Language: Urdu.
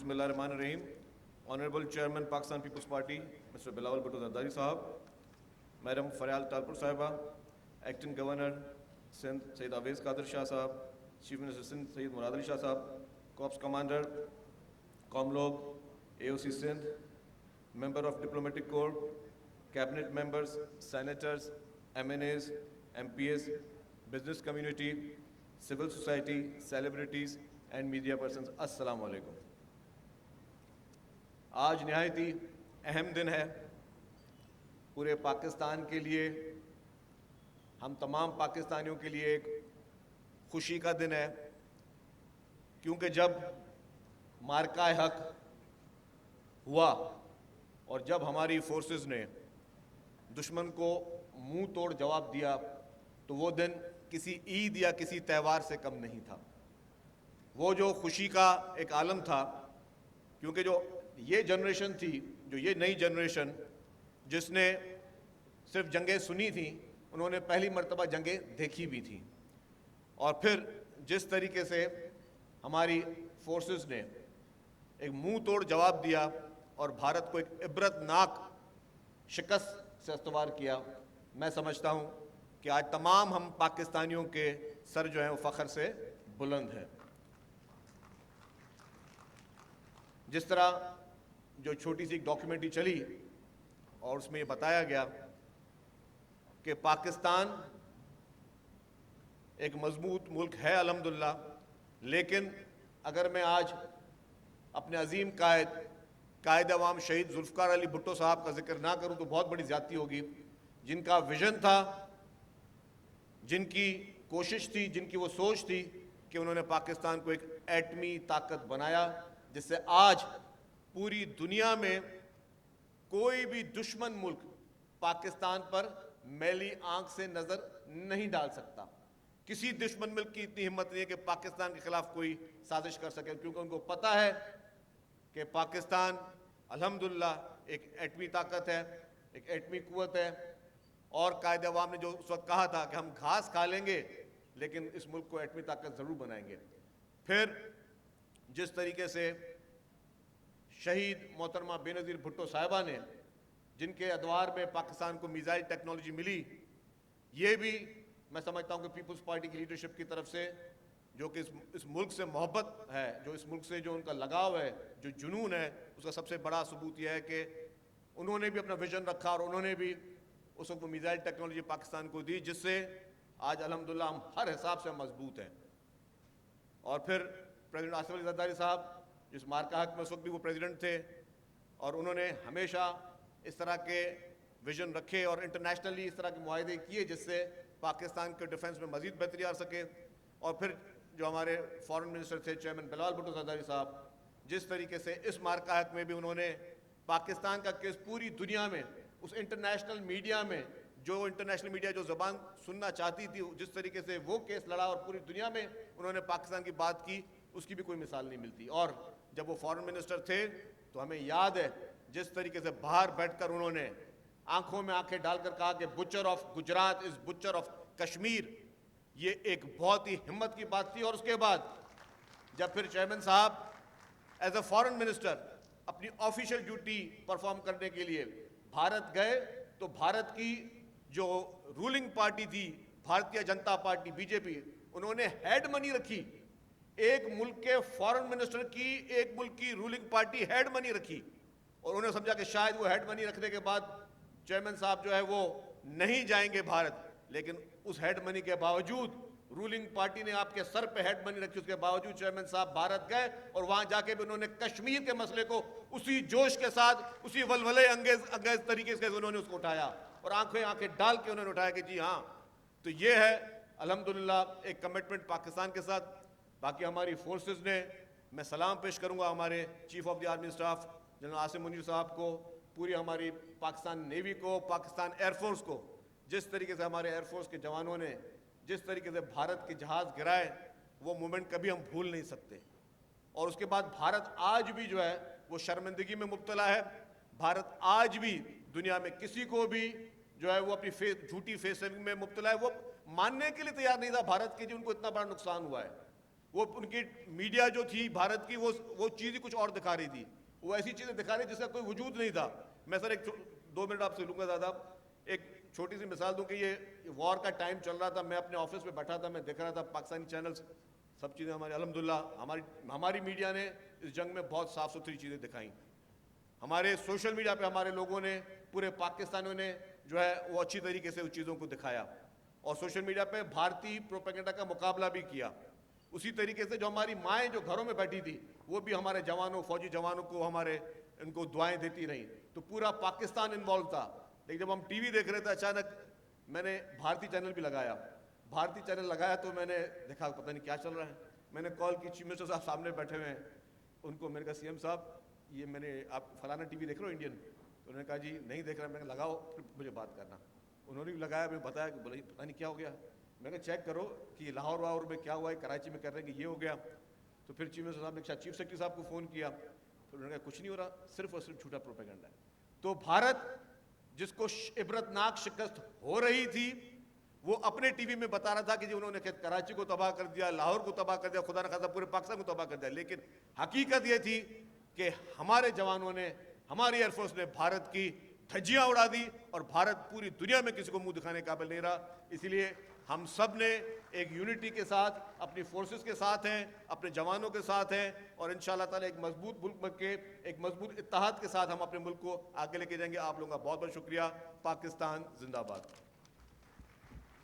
Bismillahirrahmanirrahim. Honorable Chairman, Pakistan People's Party, Mr. Bilawal Bhutto Zardari Sahab, Madam Faryal Talpur Sahiba, Acting Governor, Sindh Sayyid Awais Qadir Shah Sahab, Chief Minister Sindh Sayyid Murad Ali Shah Sahab, Corps Commander, Comlog, AOC Sindh, Member of Diplomatic Corps, Cabinet Members, Senators, MNAs, MPs, Business Community, Civil Society, Celebrities, and Media Persons. Assalamu alaikum. آج نہایت ہی اہم دن ہے پورے پاکستان کے لیے، ہم تمام پاکستانیوں کے لیے ایک خوشی کا دن ہے، کیونکہ جب معرکہ حق ہوا اور جب ہماری فورسز نے دشمن کو منہ توڑ جواب دیا تو وہ دن کسی عید یا کسی تہوار سے کم نہیں تھا۔ وہ جو خوشی کا ایک عالم تھا، کیونکہ جو یہ جنریشن تھی، جو یہ نئی جنریشن جس نے صرف جنگیں سنی تھیں، انہوں نے پہلی مرتبہ جنگیں دیکھی بھی تھیں، اور پھر جس طریقے سے ہماری فورسز نے ایک منہ توڑ جواب دیا اور بھارت کو ایک عبرتناک شکست سے استوار کیا، میں سمجھتا ہوں کہ آج تمام ہم پاکستانیوں کے سر جو ہیں وہ فخر سے بلند ہیں۔ جس طرح جو چھوٹی سی ایک ڈاکیومنٹری چلی اور اس میں یہ بتایا گیا کہ پاکستان ایک مضبوط ملک ہے الحمدللہ، لیکن اگر میں آج اپنے عظیم قائد عوام شہید ذوالفقار علی بھٹو صاحب کا ذکر نہ کروں تو بہت بڑی زیادتی ہوگی، جن کا ویژن تھا، جن کی کوشش تھی، جن کی وہ سوچ تھی کہ انہوں نے پاکستان کو ایک ایٹمی طاقت بنایا، جس سے آج پوری دنیا میں کوئی بھی دشمن ملک پاکستان پر میلی آنکھ سے نظر نہیں ڈال سکتا۔ کسی دشمن ملک کی اتنی ہمت نہیں ہے کہ پاکستان کے خلاف کوئی سازش کر سکے، کیونکہ ان کو پتہ ہے کہ پاکستان الحمدللہ ایک ایٹمی طاقت ہے، ایک ایٹمی قوت ہے، اور قائد عوام نے جو اس وقت کہا تھا کہ ہم گھاس کھا لیں گے لیکن اس ملک کو ایٹمی طاقت ضرور بنائیں گے۔ پھر جس طریقے سے شہید محترمہ بے نظیر بھٹو صاحبہ نے، جن کے ادوار میں پاکستان کو میزائل ٹیکنالوجی ملی، یہ بھی میں سمجھتا ہوں کہ پیپلز پارٹی کی لیڈرشپ کی طرف سے، جو کہ اس ملک سے محبت ہے، جو اس ملک سے جو ان کا لگاؤ ہے، جو جنون ہے، اس کا سب سے بڑا ثبوت یہ ہے کہ انہوں نے بھی اپنا ویژن رکھا اور انہوں نے بھی اس وقت میزائل ٹیکنالوجی پاکستان کو دی، جس سے آج الحمدللہ ہم ہر حساب سے مضبوط ہیں۔ اور پھر پریزیڈنٹ آصف علی زرداری صاحب، جس معرکہ حق میں اس وقت بھی وہ پریزیڈنٹ تھے، اور انہوں نے ہمیشہ اس طرح کے ویژن رکھے اور انٹرنیشنلی اس طرح کے معاہدے کیے جس سے پاکستان کے ڈیفنس میں مزید بہتری آ سکے۔ اور پھر جو ہمارے فارن منسٹر تھے چیئرمین بلاول بھٹو زرداری صاحب، جس طریقے سے اس معرکہ حق میں بھی انہوں نے پاکستان کا کیس پوری دنیا میں، اس انٹرنیشنل میڈیا میں، جو انٹرنیشنل میڈیا جو زبان سننا چاہتی تھی، جس طریقے سے وہ کیس لڑا اور پوری دنیا میں انہوں نے پاکستان کی بات کی، اس کی بھی کوئی مثال نہیں ملتی۔ اور جب وہ فارن منسٹر تھے تو ہمیں یاد ہے جس طریقے سے باہر بیٹھ کر انہوں نے آنکھوں میں آنکھیں ڈال کر کہا کہ Butcher of Gujarat is Butcher of Kashmir, یہ ایک بہت ہی ہمت کی بات تھی۔ اور اس کے بعد جب پھر چیئرمین صاحب ایز اے فارن منسٹر اپنی آفیشیل ڈیوٹی پرفارم کرنے کے لیے بھارت گئے تو بھارت کی جو رولنگ پارٹی تھی، Bharatiya Janata party B J پی، انہوں نے ہیڈ منی رکھی، ایک ملک کے فارن منسٹر کی ایک ملک کی رولنگ پارٹی ہیڈ منی رکھی، اور انہوں نے سمجھا کہ شاید وہ ہیڈ منی رکھنے کے بعد چیئرمین صاحب جو ہے وہ نہیں جائیں گے بھارت، لیکن اس ہیڈ منی کے باوجود رولنگ پارٹی نے آپ کے سر پہ ہیڈ منی رکھی، اس کے باوجود چیئرمین صاحب بھارت گئے اور وہاں جا کے بھی انہوں نے کشمیر کے مسئلے کو اسی جوش کے ساتھ، اسی ولولے انگیز طریقے سے انہوں نے اس کو اٹھایا، اور آنکھیں ڈال کے انہوں نے اٹھایا کہ جی ہاں۔ تو یہ ہے الحمدللہ ایک کمٹمنٹ پاکستان کے ساتھ۔ باقی ہماری فورسز نے، میں سلام پیش کروں گا ہمارے chief of the army staff general Asim Munir صاحب کو، پوری ہماری پاکستان نیوی کو، پاکستان ایئر فورس کو، جس طریقے سے ہمارے ایئر فورس کے جوانوں نے جس طریقے سے بھارت کے جہاز گرائے، وہ مومنٹ کبھی ہم بھول نہیں سکتے۔ اور اس کے بعد بھارت آج بھی جو ہے وہ شرمندگی میں مبتلا ہے۔ بھارت آج بھی دنیا میں کسی کو بھی جو ہے وہ اپنی جھوٹی فیس سیونگ میں مبتلا ہے، وہ ماننے کے لیے تیار نہیں تھا بھارت کے جی ان کو اتنا بڑا نقصان ہوا ہے۔ وہ ان کی میڈیا جو تھی بھارت کی وہ چیز ہی کچھ اور دکھا رہی تھی, وہ ایسی چیزیں دکھا رہی جس کا کوئی وجود نہیں تھا. میں سر ایک 2 منٹ آپ سے لوں گا زیادہ, ایک چھوٹی سی مثال دوں کہ یہ وار کا ٹائم چل رہا تھا, میں اپنے آفس میں بیٹھا تھا, میں دیکھ رہا تھا پاکستانی چینلز, سب چیزیں ہماری الحمدللہ ہماری میڈیا نے اس جنگ میں بہت صاف ستھری چیزیں دکھائیں. ہمارے سوشل میڈیا پہ ہمارے لوگوں نے, پورے پاکستانیوں نے جو ہے وہ اچھی طریقے سے اس چیزوں کو دکھایا, اور سوشل میڈیا پہ بھارتی پروپیگنڈا کا مقابلہ بھی کیا. اسی طریقے سے جو ہماری مائیں جو گھروں میں بیٹھی تھی وہ بھی ہمارے جوانوں, فوجی جوانوں کو ان کو دعائیں دیتی رہیں. تو پورا پاکستان انوالو تھا. لیکن جب ہم ٹی وی دیکھ رہے تھے اچانک میں نے بھارتی چینل بھی لگایا. بھارتی چینل لگایا تو میں نے دیکھا پتہ نہیں کیا چل رہا ہے. میں نے کال کی, چیف منسٹر صاحب سامنے بیٹھے ہوئے ہیں, ان کو میں نے کہا سی ایم صاحب یہ میں نے آپ فلانا ٹی وی دیکھ رہے ہو انڈین؟ تو انہوں نے کہا جی نہیں دیکھ رہا. میں نے کہا لگاؤ پھر مجھے بات کرنا. انہوں نے بھی لگایا, میں بتایا کہ بولے پتہ نہیں کیا ہو گیا. میں نے کہا چیک کرو کہ لاہور واہور میں کیا ہوا ہے, کراچی میں کر رہے ہیں کہ یہ ہو گیا. تو پھر چیف منسٹر صاحب نے چیف سیکرٹری صاحب کو فون کیا, تو انہوں نے کہا کچھ نہیں ہو رہا, صرف اور صرف جھوٹا پروپیگنڈا ہے. تو بھارت جس کو عبرتناک شکست ہو رہی تھی وہ اپنے ٹی وی میں بتا رہا تھا کہ جی انہوں نے کراچی کو تباہ کر دیا, لاہور کو تباہ کر دیا, خدا نخواستہ پورے پاکستان کو تباہ کر دیا. لیکن حقیقت یہ تھی کہ ہمارے جوانوں نے, ہماری ایئر فورس نے بھارت کی دھجیاں اڑا دی, اور بھارت پوری دنیا میں کسی کو منہ دکھانے قابل نہیں رہا. اسی لیے ہم سب نے ایک یونٹی کے ساتھ اپنی فورسز کے ساتھ ہیں, اپنے جوانوں کے ساتھ ہیں, اور انشاءاللہ تعالی ایک مضبوط ملک بن کے, ایک مضبوط اتحاد کے ساتھ ہم اپنے ملک کو آگے لے کے جائیں گے. آپ لوگوں کا بہت بہت شکریہ. پاکستان زندہ باد.